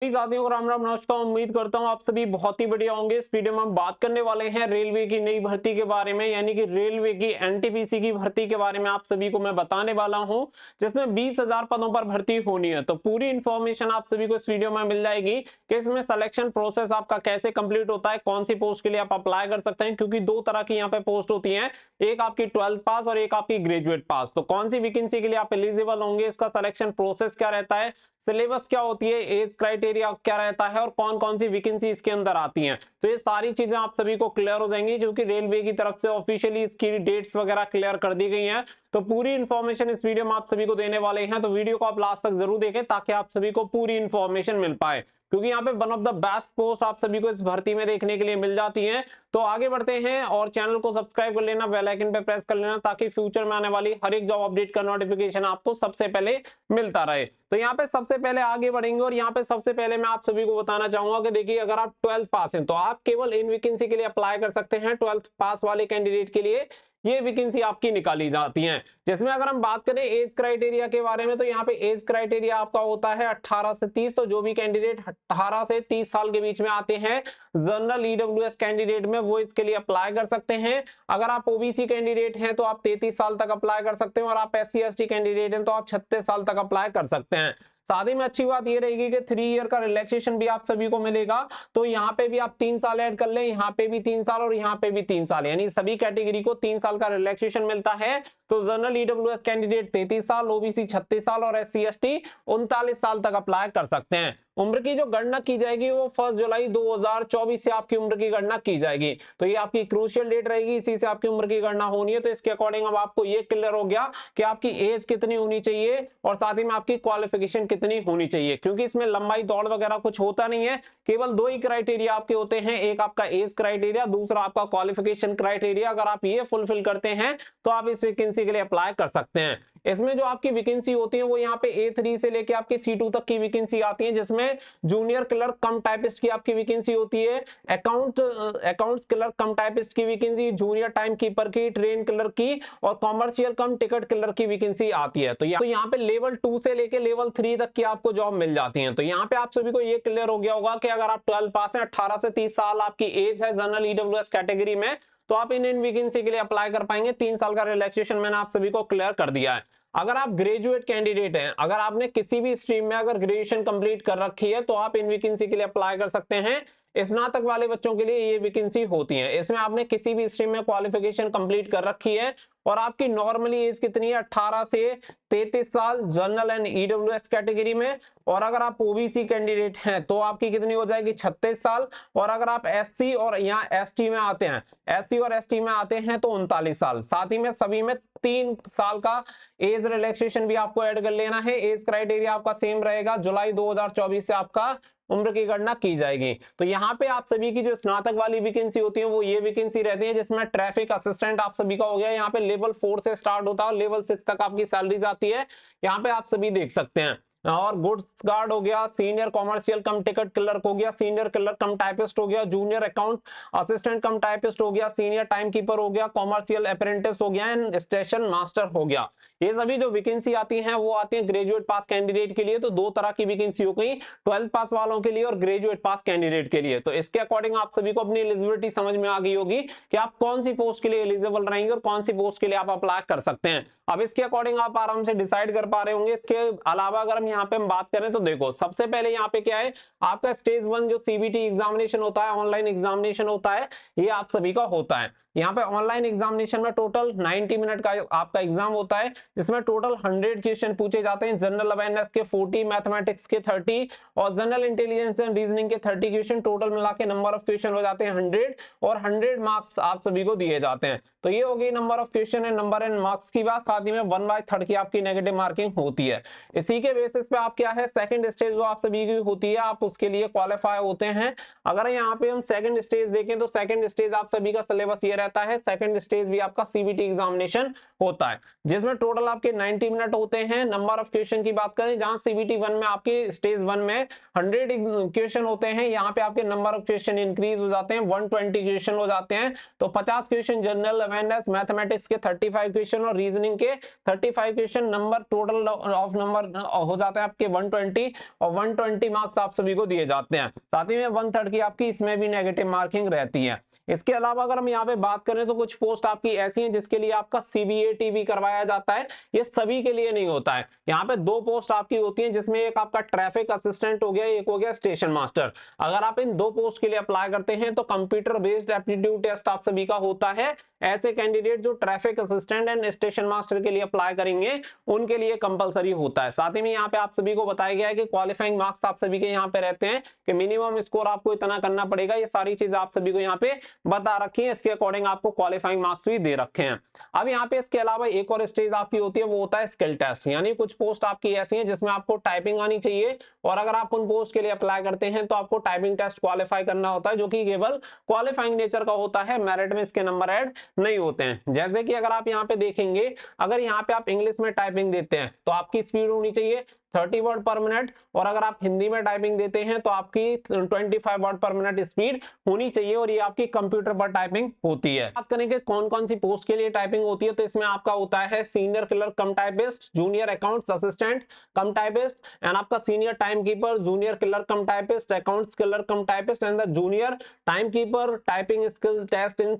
साथियों को राम राम नमस्कार। उम्मीद करता हूं आप सभी बहुत ही बढ़िया होंगे। इस वीडियो में हम बात करने वाले हैं रेलवे की नई भर्ती के बारे में, यानी कि रेलवे की एनटीपीसी की भर्ती के बारे में आप सभी को मैं बताने वाला हूं, जिसमें 20,000 पदों पर भर्ती होनी है। तो पूरी इंफॉर्मेशन आप सभी को इस वीडियो में मिल जाएगी कि इसमें सिलेक्शन प्रोसेस आपका कैसे कंप्लीट होता है, कौन सी पोस्ट के लिए आप अप्लाई कर सकते हैं, क्योंकि दो तरह की यहाँ पे पोस्ट होती है, एक आपकी 12th पास और एक आपकी ग्रेजुएट पास। तो कौन सी वैकेंसी के लिए आप एलिजिबल होंगे, इसका सिलेक्शन प्रोसेस क्या रहता है, सिलेबस क्या होती है, एज क्राइटेरिया क्या रहता है और कौन कौन सी वैकेंसी इसके अंदर आती हैं, तो ये सारी चीजें आप सभी को क्लियर हो जाएंगी, क्योंकि रेलवे की तरफ से ऑफिशियली इसकी डेट्स वगैरह क्लियर कर दी गई हैं। तो पूरी इंफॉर्मेशन इस वीडियो में आप सभी को देने वाले हैं, तो वीडियो को आप लास्ट तक जरूर देखें ताकि आप सभी को पूरी इंफॉर्मेशन मिल पाए, क्योंकि यहाँ पे one of the best post आप सभी को इस भर्ती में देखने के लिए मिल जाती है। तो आगे बढ़ते हैं और चैनल को सब्सक्राइब कर लेना, बेल आइकन पे प्रेस कर लेना, ताकि फ्यूचर में आने वाली हर एक जॉब अपडेट का नोटिफिकेशन आपको सबसे पहले मिलता रहे। तो यहाँ पे सबसे पहले आगे बढ़ेंगे और यहाँ पे सबसे पहले मैं आप सभी को बताना चाहूंगा कि देखिए, अगर आप 12th पास हैं तो आप केवल इन वैकेंसी के लिए अप्लाई कर सकते हैं। 12th पास वाले कैंडिडेट के लिए ये वैकेंसी आपकी निकाली जाती है, जिसमें अगर हम बात करें एज क्राइटेरिया के बारे में, तो यहाँ पे एज क्राइटेरिया आपका होता है 18 से 30। तो जो भी कैंडिडेट 18 से 30 साल के बीच में आते हैं जनरल ईडब्ल्यूएस कैंडिडेट में, वो इसके लिए अप्लाई कर सकते हैं। अगर आप ओबीसी कैंडिडेट हैं तो आप 33 साल तक अप्लाई कर सकते हैं, और आप एससी एसटी कैंडिडेट हैं तो आप 36 साल तक अप्लाई कर सकते हैं। साथ ही में अच्छी बात ये रहेगी कि 3 ईयर का रिलैक्सेशन भी आप सभी को मिलेगा। तो यहाँ पे भी आप 3 साल ऐड कर लें, यहाँ पे भी 3 साल और यहाँ पे भी 3 साल, यानी सभी कैटेगरी को 3 साल का रिलैक्सेशन मिलता है। तो जनरल ईडब्ल्यूएस कैंडिडेट 33 साल, ओबीसी 36 साल और एससी एसटी 39 साल तक अप्लाई कर सकते हैं। उम्र की जो गणना की जाएगी वो 1 जुलाई 2024 से आपकी उम्र की गणना की जाएगी। तो ये आपकी क्रूशियल डेट रहेगी, इसी से आपकी उम्र की गणना होनी है। तो इसके अकॉर्डिंग अब आपको ये क्लियर हो गया कि आपकी एज कितनी होनी चाहिए और साथ ही में आपकी क्वालिफिकेशन कितनी होनी चाहिए, क्योंकि इसमें लंबाई दौड़ वगैरह कुछ होता नहीं है। केवल दो ही क्राइटेरिया आपके होते हैं, एक आपका एज क्राइटेरिया, दूसरा आपका क्वालिफिकेशन क्राइटेरिया। अगर आप ये फुलफिल करते हैं तो आप इस वैकेंसी के लिए अप्लाई कर सकते हैं। इसमें जो आपकी वैकेंसी होती है वो यहाँ पे A3 से लेके आपके C2 तक की वैकेंसी आती है, जिसमें जूनियर क्लर्क कम टाइपिस्ट की आपकी वैकेंसी होती है, अकाउंट्स क्लर्क कम टाइपिस्ट की वैकेंसी, जूनियर टाइम कीपर की, ट्रेन क्लर्क की और कॉमर्शियल कम टिकट क्लर्क की वैकेंसी आती है। तो यहाँ पे लेवल 2 से लेके लेवल 3 तक की आपको जॉब मिल जाती है। तो यहाँ पे आप सभी को ये क्लियर हो गया होगा कि अगर आप 12 पास हैं, 18 से 30 साल आपकी एज है जनरल ईडब्ल्यूएस कैटेगरी में, तो आप इन वैकेंसी के लिए अप्लाई कर पाएंगे। 3 साल का रिलैक्सेशन मैंने आप सभी को क्लियर कर दिया है। अगर आप ग्रेजुएट कैंडिडेट हैं, अगर आपने किसी भी स्ट्रीम में अगर ग्रेजुएशन कंप्लीट कर रखी है, तो आप इन वैकेंसी के लिए अप्लाई कर सकते हैं। स्नातक वाले बच्चों के लिए ये वैकेंसी होती है। इसमें आपने किसी भी स्ट्रीम में क्वालिफिकेशन कंप्लीट कर रखी है और आपकी नॉर्मली एज कितनी है, 18 से 33 साल जनरल एंड ईडब्ल्यूएस कैटेगरी में, और अगर आप ओबीसी कैंडिडेट हैं तो आपकी कितनी हो जाएगी, 36 साल, और अगर आप एससी और यहाँ एसटी में आते हैं, एससी और एसटी में आते हैं तो 39 साल। साथ ही में सभी में 3 साल का एज रिलैक्सेशन भी आपको ऐड कर लेना है। एज क्राइटेरिया आपका सेम रहेगा, जुलाई 2024 से आपका उम्र की गणना की जाएगी। तो यहाँ पे आप सभी की जो स्नातक वाली वैकेंसी होती है वो ये वैकेंसी रहती है, जिसमें ट्रैफिक असिस्टेंट आप सभी का हो गया। यहाँ पे लेवल 4 से स्टार्ट होता है, लेवल 6 तक आपकी सैलरी जाती है, यहाँ पे आप सभी देख सकते हैं। और गुड्स गार्ड हो गया, सीनियर कॉमर्शियल कम टिकट क्लर्क हो गया, सीनियर क्लर्क कम टाइपिस्ट हो गया, junior account assistant cum typist हो गया, सीनियर टाइम कीपर हो गया, कॉमर्शियल अप्रेंटिस हो गया एंड स्टेशन मास्टर हो गया। ये सभी जो वैकेंसी आती हैं वो आती है ग्रेजुएट पास कैंडिडेट के लिए। तो दो तरह की वैकेंसी हो गई, 12th पास वालों के लिए और ग्रेजुएट पास कैंडिडेट के लिए। तो इसके अकॉर्डिंग आप सभी को अपनी एलिजिबिलिटी समझ में आ गई होगी कि आप कौन सी पोस्ट के लिए एलिजिबल रहेंगे और कौन सी पोस्ट के लिए आप अप्लाई कर सकते हैं। अब इसके अकॉर्डिंग आप आराम से डिसाइड कर पा रहे होंगे। इसके अलावा अगर हम यहाँ पे हम बात करें तो देखो, सबसे पहले यहाँ पे क्या है, आपका स्टेज 1 जो सीबीटी एग्जामिनेशन होता है, ऑनलाइन एग्जामिनेशन होता है, ये आप सभी का होता है। यहाँ पे ऑनलाइन एग्जामिनेशन में टोटल 90 मिनट का आपका एग्जाम होता है, जिसमें टोटल 100 क्वेश्चन पूछे जाते हैं। जनरल अवेयरनेस के 40, मैथमेटिक्स के 30 और जनरल इंटेलिजेंस एंड रीजनिंग के 30 क्वेश्चन। टोटल मिला के नंबर ऑफ क्वेश्चन हो जाते हैं 100 और 100 मार्क्स आप सभी को दिए जाते हैं। तो ये हो गई number of question and number and marks की बात। साथ ही में 1/3 की आपकी नेगेटिव मार्किंग होती है। इसी के बेसिस पे आप क्या है, सेकंड स्टेज जो आप सभी की होती है, आप उसके लिए क्वालिफाई होते हैं। अगर यहाँ पे हम सेकंड स्टेज देखें तो सेकंड स्टेज आप सभी का सिलेबस ये रहता है। सेकंड स्टेज भी आपका सीबीटी एग्जामिनेशन होता है, जिसमें टोटल आपके 90 मिनट होते हैं। नंबर ऑफ क्वेश्चन की बात करें, जहां सीबीटी 1 में आपके स्टेज 1 में 100 क्वेश्चन होते हैं, यहाँ पे आपके नंबर ऑफ क्वेश्चन इंक्रीज हो जाते हैं, 120 क्वेश्चन हो जाते हैं। तो 50 क्वेश्चन जनरल अवेयरनेस, मैथमेटिक्स के 35 क्वेश्चन और रीजनिंग के 35 question, number total of number हो जाते हैं आपके 120, और 120 मार्क्स आप सभी को दिए जाते हैं। साथ ही में 1/3 की आपकी इसमें भी नेगेटिव मार्किंग रहती है। इसके अलावा अगर हम यहाँ पे बात करें तो कुछ पोस्ट आपकी ऐसी हैं जिसके लिए आपका सीबीएटी भी करवाया जाता है। ये सभी के लिए नहीं होता है। यहाँ पे 2 पोस्ट आपकी होती हैं, जिसमें एक आपका ट्रैफिक असिस्टेंट हो गया, एक हो गया स्टेशन मास्टर। अगर आप इन 2 पोस्ट के लिए अप्लाई करते हैं तो कंप्यूटर बेस्ड एप्टीट्यूड टेस्ट आप सभी का होता है। ऐसे कैंडिडेट जो traffic assistant and station master के लिए अप्लाई करेंगे उनके लिए कंपलसरी होता है। साथ ही में यहाँ पे आप सभी को बताया गया है कि क्वालिफाइंग मार्क्स आप सभी के यहाँ पे रहते हैं कि मिनिमम स्कोर आपको इतना करना पड़ेगा। ये सारी चीज आप सभी को यहाँ पे बता रखी है, इसके अकॉर्डिंग आपको क्वालिफाइंग मार्क्स भी दे रखे हैं। अब यहाँ पे इसके अलावा एक और स्टेज आपकी होती है, वो होता है स्किल टेस्ट। यानी कुछ पोस्ट आपकी ऐसी हैं जिसमें आपको टाइपिंग आनी चाहिए, और अगर आप उन पोस्ट के लिए अप्लाई करते हैं तो आपको टाइपिंग टेस्ट क्वालिफाई करना होता है, जो कि केवल क्वालिफाइंग नेचर का होता है, मेरिट में इसके नंबर ऐड नहीं होते हैं। जैसे कि अगर आप यहाँ पे देखेंगे, अगर यहाँ पे आप इंग्लिश में टाइपिंग देते हैं तो आपकी स्पीड होनी चाहिए 30 वर्ड पर मिनट, और अगर आप हिंदी में टाइपिंग देते हैं तो आपकी 25 वर्ड पर मिनट स्पीड होनी चाहिए, और ये आपकी कंप्यूटर पर टाइपिंग होती है। बात करेंगे कौन कौन सी पोस्ट के लिए टाइपिंग होती है, तो इसमें आपका होता है senior clerk cum typist, junior accounts assistant cum typist, and आपका senior time keeper, junior clerk cum typist, accounts clerk cum typist, and the junior time keeper. Typing skill test in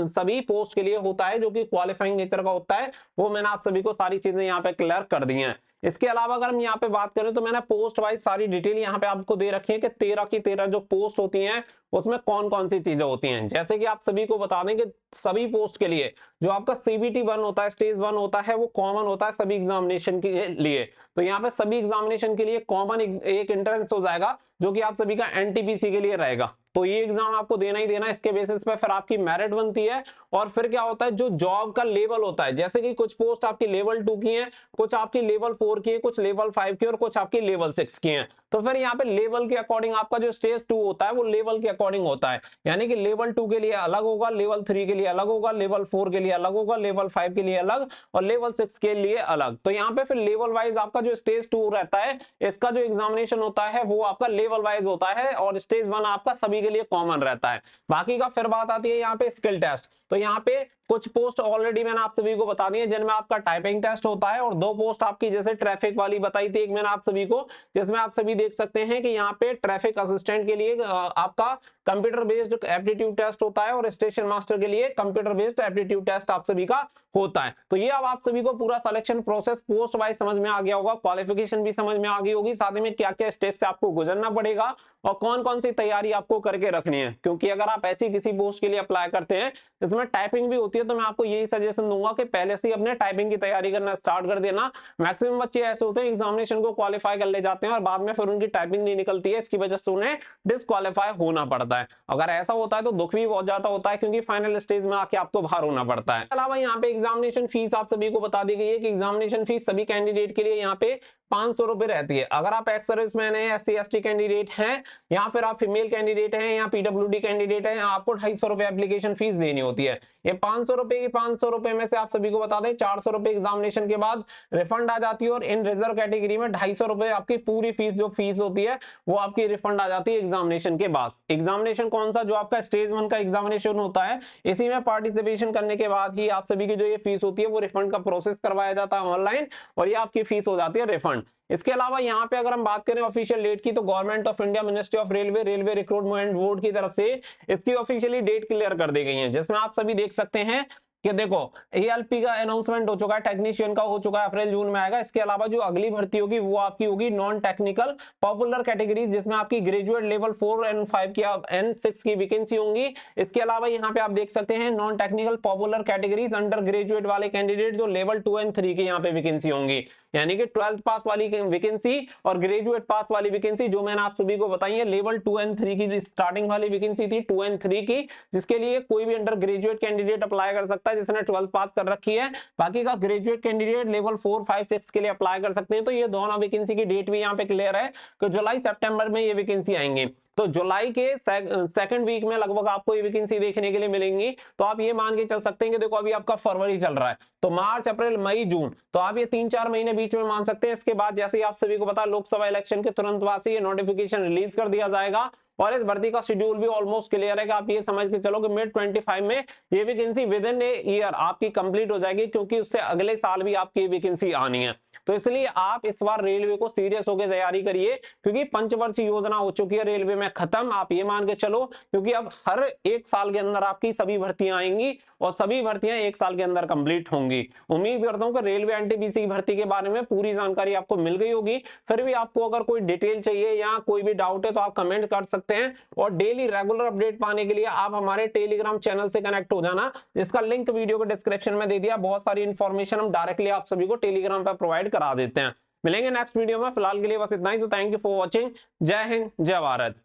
सभी post के लिए होता है, जो कि qualifying nature का होता है। वो मैंने आप सभी को सारी चीजें यहाँ पे क्लियर कर दी हैं। इसके अलावा अगर हम यहाँ पे बात करें तो मैंने पोस्ट वाइज सारी डिटेल यहाँ पे आपको दे रखी है कि 13 की 13 जो पोस्ट होती हैं उसमें कौन कौन सी चीजें होती हैं। जैसे कि आप सभी को बता दें कि सभी पोस्ट के लिए जो आपका सीबीटी 1 होता है, स्टेज 1 होता है, वो कॉमन होता है सभी एग्जामिनेशन के लिए। तो यहाँ पे सभी एग्जामिनेशन के लिए कॉमन एक एंट्रेंस हो जाएगा, जो कि आप सभी का एनटीपीसी के लिए रहेगा। तो ये एग्जाम आपको देना ही देना, इसके बेसिस पे फिर आपकी मेरिट बनती है। और फिर क्या होता है, जो जॉब का लेवल होता है, जैसे कि कुछ पोस्ट आपकी लेवल 2 की हैं, कुछ आपकी लेवल 4 की है, कुछ लेवल 5 की और कुछ आपकी लेवल 6 की हैं। तो फिर यहाँ पे लेवल के अकॉर्डिंग आपका जो स्टेज 2 होता है वो लेवल के अकॉर्डिंग होता है। यानी कि लेवल 2 के लिए अलग होगा, लेवल 3 के लिए अलग होगा, लेवल 4 के लिए अलग होगा, लेवल 5 के लिए अलग, और लेवल 6 के लिए अलग। तो यहाँ पे फिर लेवल वाइज आपका जो स्टेज 2 रहता है, इसका जो एग्जामिनेशन होता है वो आपका लेवल वाइज होता है, और स्टेज 1 आपका सभी के लिए कॉमन रहता है। बाकी का फिर बात आती है यहाँ पे स्किल टेस्ट। तो यहाँ पे कुछ पोस्ट ऑलरेडी मैंने आप सभी को बता दी है, जिनमें आपका टाइपिंग टेस्ट होता है, और 2 पोस्ट आपकी जैसे ट्रैफिक वाली बताई थी एक मैंने आप सभी को, जिसमें आप सभी देख सकते हैं कि यहाँ पे ट्रैफिक असिस्टेंट के लिए आपका कंप्यूटर बेस्ड एप्टीट्यूड टेस्ट होता है, और स्टेशन मास्टर के लिए कंप्यूटर बेस्ड एप्टीट्यूड टेस्ट आप सभी का होता है। तो ये अब आप सभी को पूरा सिलेक्शन प्रोसेस पोस्ट वाइज समझ में आ गया होगा, क्वालिफिकेशन भी समझ में आ गई होगी, साथ में क्या क्या स्टेज से आपको गुजरना पड़ेगा और कौन कौन सी तैयारी आपको करके रखनी है। क्योंकि अगर आप ऐसी किसी पोस्ट के लिए अप्लाई करते हैं इसमें टाइपिंग भी होती है, तो मैं आपको यही सजेशन दूंगा कि पहले से ही अपने टाइपिंग की तैयारी करना स्टार्ट कर देना। मैक्सिमम बच्चे ऐसे होते हैं एग्जामिनेशन को क्वालिफाई कर ले जाते हैं और बाद में फिर उनकी टाइपिंग नहीं निकलती है, इसकी वजह से उन्हें डिस्क्वालीफाई होना पड़ता है। अगर ऐसा होता है तो दुख भी बहुत ज्यादा होता है, क्योंकि फाइनल स्टेज में आके आपको बाहर होना पड़ता है। अलावा यहाँ पे एग्जामिनेशन फीस आप सभी को बता दी गई है कि एग्जामिनेशन फीस सभी कैंडिडेट के लिए यहाँ पे 500 रुपए रहती है। अगर आप एक्स सर्विसमैन है, SC ST कैंडिडेट हैं, या फिर आप फीमेल कैंडिडेट हैं, या PWD कैंडिडेट है, आपको 250 रुपए एप्लीकेशन फीस देनी होती है। ये 500 रुपए की 500 रुपए में से आप सभी को बता दें 400 रुपए एग्जामिनेशन के बाद रिफंड आ जाती है, और इन रिजर्व कैटेगरी में 250 रुपए आपकी पूरी फीस जो फीस होती है वो आपकी रिफंड आ जाती है एग्जामिनेशन के बाद। एग्जामिनेशन कौन सा, जो आपका स्टेज 1 का एग्जामिनेशन होता है, इसी में पार्टिसिपेशन करने के बाद ही आप सभी की जो ये फीस होती है वो रिफंड का प्रोसेस करवाया जाता है ऑनलाइन, और ये आपकी फीस हो जाती है रिफंड। इसके अलावा यहाँ पे अगर हम बात करें ऑफिशियल डेट की, तो government of India ministry of railway recruitment board की तरफ से इसकी ऑफिशियली डेट क्लियर कर दी गई है, जिसमें आप सभी देख सकते हैं कि देखो ALP का अनाउंसमेंट हो चुका है, टेक्नीशियन का हो चुका है, अप्रैल जून में आएगा। इसके अलावा जो अगली भर्ती होगी वो आपकी होगी नॉन टेक्निकल पॉपुलर कैटेगरीज, जिसमें आपकी ग्रेजुएट लेवल 4 एंड 5 की एंड 6 की वैकेंसी होंगी। इसके अलावा यहाँ पे आप देख सकते हैं non technical popular categories under graduate वाले कैंडिडेट जो लेवल 2 एंड 3 की यहाँ पे वैकेंसी होंगी, यानी कि 12th पास वाली वैकेंसी और ग्रेजुएट पास वाली वैकेंसी जो मैंने आप सभी को बताई है। लेवल 2 एंड 3 की स्टार्टिंग वाली वैकेंसी थी 2 एंड 3 की, जिसके लिए कोई भी अंडर ग्रेजुएट कैंडिडेट अप्लाई कर सकता है, है जिसने 12th पास कर रखी है। बाकी का ग्रेजुएट कैंडिडेट लेवल 4, 5, 6 के लिए अप्लाई कर सकते हैं। तो ये दोनों वैकेंसी की डेट भी यहाँ पे क्लियर है कि जुलाई सितंबर में ये वैकेंसी आएंगे। तो जुलाई के सेकंड वीक में लगभग आपको ये वैकेंसी देखने के लिए मिलेंगी। तो आप ये मान के चल सकते हैं कि देखो अभी आपका फरवरी चल रहा है, तो मार्च, अप्रैल, मई, जून, तो आप ये 3-4 महीने बीच में मान सकते हैं। इसके बाद जैसे ही आप सभी को पता लोकसभा इलेक्शन के तुरंत बाद से ये नोटिफिकेशन रिलीज कर दिया जाएगा और इस भर्ती का शेड्यूल भी ऑलमोस्ट क्लियर है कि आप ये समझ के चलो कि मिड 25 में ये vacancy with in a year आपकी कंप्लीट हो जाएगी, क्योंकि उससे अगले साल भी आपकी वैकेंसी आनी है। तो इसलिए आप इस बार रेलवे को सीरियस होकर तैयारी करिए, क्योंकि पंचवर्षीय योजना हो चुकी है रेलवे में खत्म, आप ये मान के चलो, क्योंकि अब हर एक साल के अंदर आपकी सभी भर्तियां आएंगी और सभी भर्तियां एक साल के अंदर कंप्लीट होंगी। उम्मीद करता हूं कि रेलवे एनटीपीसी भर्ती के बारे में पूरी जानकारी आपको मिल गई होगी। फिर भी आपको अगर कोई डिटेल चाहिए या कोई भी डाउट है तो आप कमेंट कर सकते हैं, और डेली रेगुलर अपडेट पाने के लिए आप हमारे टेलीग्राम चैनल से कनेक्ट हो जाना, जिसका लिंक वीडियो के डिस्क्रिप्शन में दे दिया। बहुत सारी इंफॉर्मेशन हम डायरेक्टली आप सभी को टेलीग्राम पर प्रोवाइड करा देते हैं। मिलेंगे नेक्स्ट वीडियो में, फिलहाल के लिए बस इतना ही। तो थैंक यू फॉर वॉचिंग। जय हिंद, जय भारत।